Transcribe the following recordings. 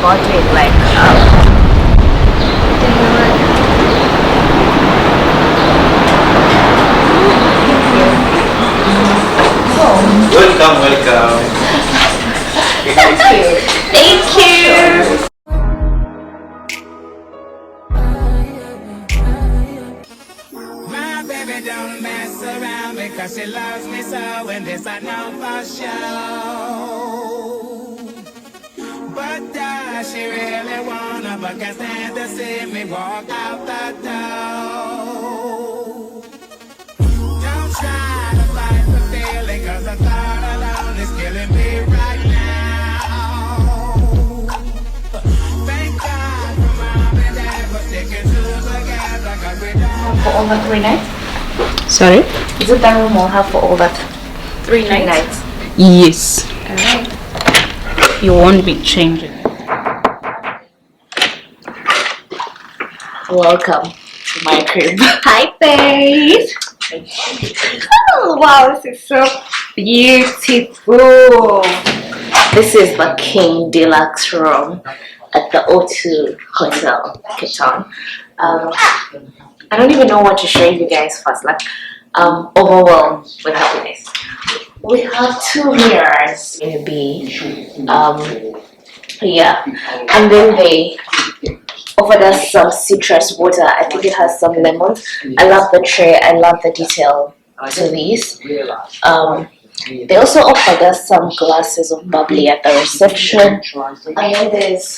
about it, like welcome. Thank you. My baby don't mess around because she loves me so, and this I know for sure. But does she really wanna, but can't stand to see me walk out the door. Don't try to fight the feeling, cause the thought alone is killing me right now. Thank God for mom and dad for sticking together, cause we don't. For all the 3 nights? Sorry? Is it that room we'll have for all that 3 nights? Yes. Alright. You won't be changing. Welcome to my crib. Hi, babe. Oh, wow, this is so beautiful. This is the King Deluxe room at the O2 Hotel, Cape Town. I don't even know what to show you guys first. Like, overwhelmed with happiness. We have 2 mirrors, maybe. Yeah, and then they offered us some citrus water. I think it has some lemons. I love the tray. I love the detail to these. They also offered us some glasses of bubbly at the reception. And then there's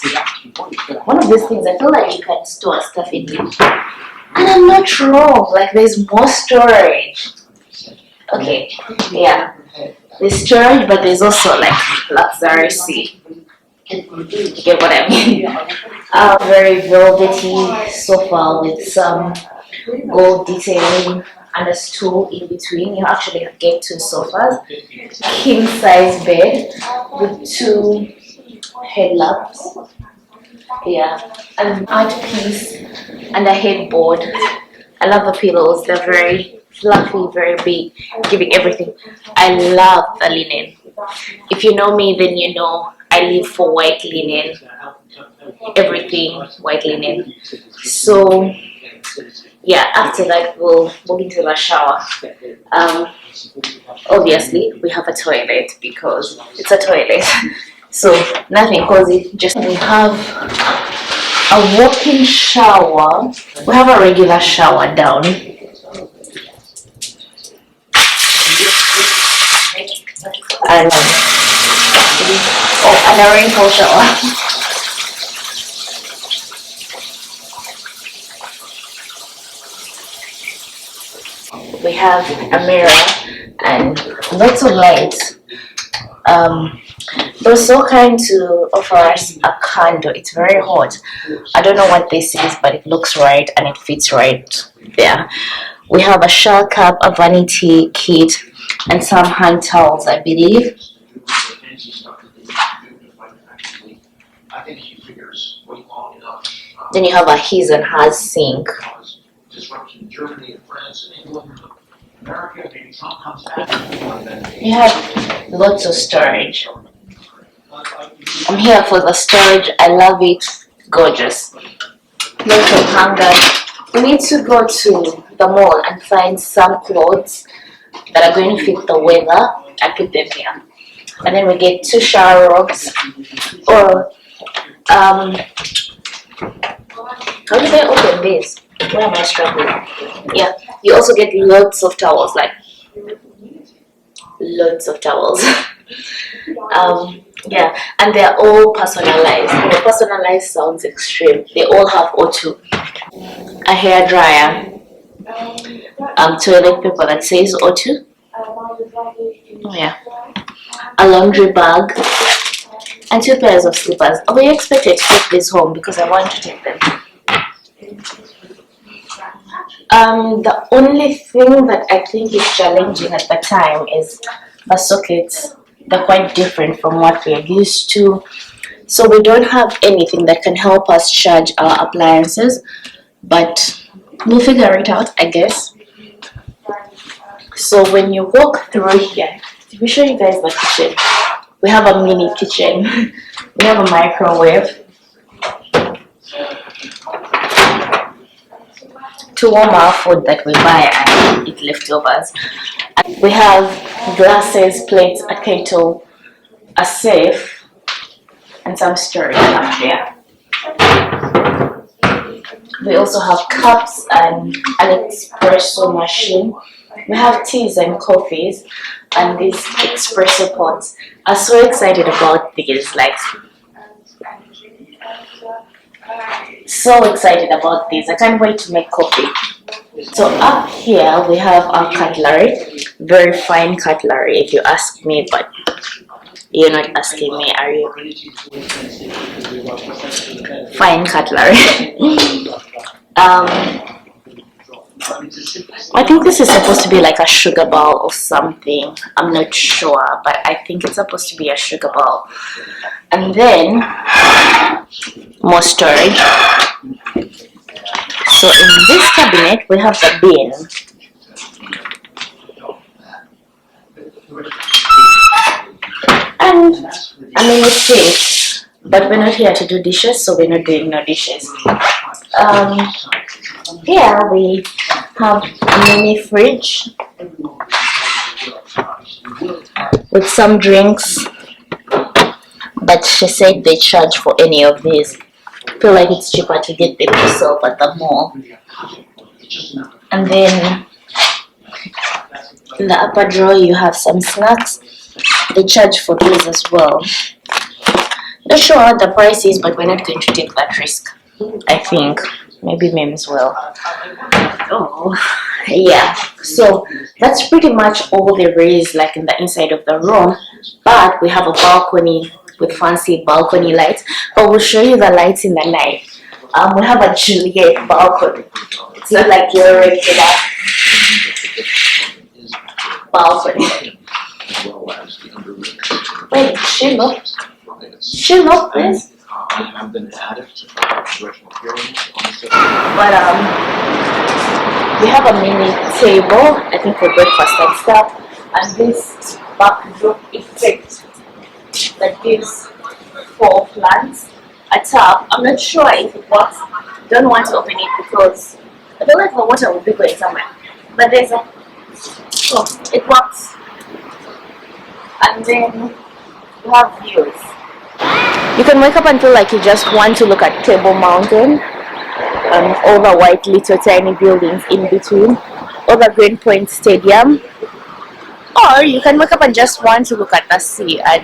one of these things. I feel like you can store stuff in it. And I'm not wrong. Like, there's more storage. Okay, yeah. There's storage, but there's also like luxury. You get what I mean? Very velvety sofa with some gold detailing and a stool in between. You actually get 2 sofas, king size bed with 2 headlamps. Yeah, an art piece and a headboard. I love the pillows. They're very fluffy, very big, giving everything. I love the linen. If you know me, then you know I live for white linen. Everything white linen. So yeah, after that we'll move into the shower. Obviously we have a toilet because it's a toilet. So nothing cozy, just we have a walk-in shower. We have a regular shower down. And and a rainfall shower. We have a mirror and lots of lights. They were so kind to offer us a candle. It's very hot. I don't know what this is, but it looks right and it fits right there. We have a shower cap, a vanity kit, and some hand towels, I believe. Then you have a his and hers sink. You have lots of storage. I'm here for the storage. I love it. Gorgeous. Lots of hangers. We need to go to the mall and find some clothes that are going to fit the weather and put them here. And then we get 2 shower robes. Or how do they open this? Where am I struggling? Yeah, you also get lots of towels, like loads of towels. Yeah, and they're all personalized. Personalized sounds extreme. They all have O2. A hair dryer, toilet paper that says O2. Oh yeah, a laundry bag, and 2 pairs of slippers. Oh, we expected to take this home because I want to take them. The only thing that I think is challenging at the time is the sockets. They're quite different from what we are used to. So we don't have anything that can help us charge our appliances, but we'll figure it out, I guess. So when you walk through here, let me show you guys the kitchen. We have a mini kitchen. We have a microwave. to warm our food that we buy and eat leftovers. And we have glasses, plates, a kettle, a safe, and some storage up there. We also have cups and an espresso machine. We have teas and coffees and these espresso pots. I'm so excited about these, like so excited about these. I can't wait to make coffee. So up here we have our cutlery, very fine cutlery if you ask me, but you're not asking me, are you? Fine cutlery. I think this is supposed to be like a sugar bowl or something. I'm not sure, but I think it's supposed to be a sugar bowl. And then more storage. So in this cabinet we have the bin. And I mean, it's sink, but we're not here to do dishes, so we're not doing no dishes. Here we have a mini fridge with some drinks, but she said they charge for any of these. I feel like it's cheaper to get them yourself at the mall. And then in the upper drawer you have some snacks. They charge for these as well. Not sure what the price is, but we're not going to take that risk. I think maybe memes will. Oh yeah, so that's pretty much all there is like in the inside of the room, but we have a balcony with fancy balcony lights, but we'll show you the lights in the night. We have a Juliet balcony. It's not like your regular balcony. Wait, she look, please. But we have a mini table, I think for breakfast and stuff, and this backdrop effect that gives 4 plants a tap. I'm not sure if it works. Don't want to open it because I feel like the water will be going somewhere. But there's a, so it works. And then you have views. You can wake up until like you just want to look at Table Mountain and all the white little tiny buildings in between, or the Green Point Stadium, or you can wake up and just want to look at the sea and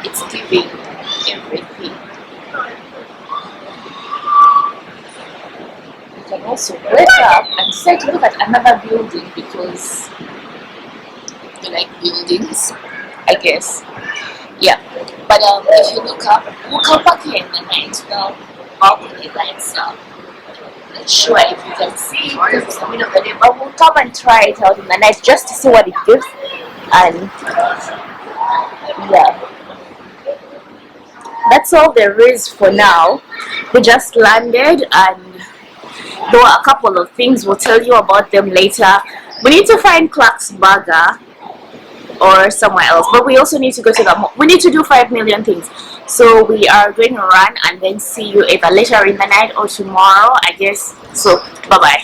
it's giving everything. You can also wake up and decide to look at another building because you like buildings, I guess. Yeah, but if you look up, we'll come back here in the night now. Balcony lights up. Not sure if you can see because it's the middle of the day, but we'll come and try it out in the night just to see what it gives. And yeah, that's all there is for now. We just landed and there were a couple of things. We'll tell you about them later. We need to find Clark's Burger or somewhere else, but we also need to go to the mall. We need to do 5 million things, so we are going to run and then see you either later in the night or tomorrow, I guess. So bye bye.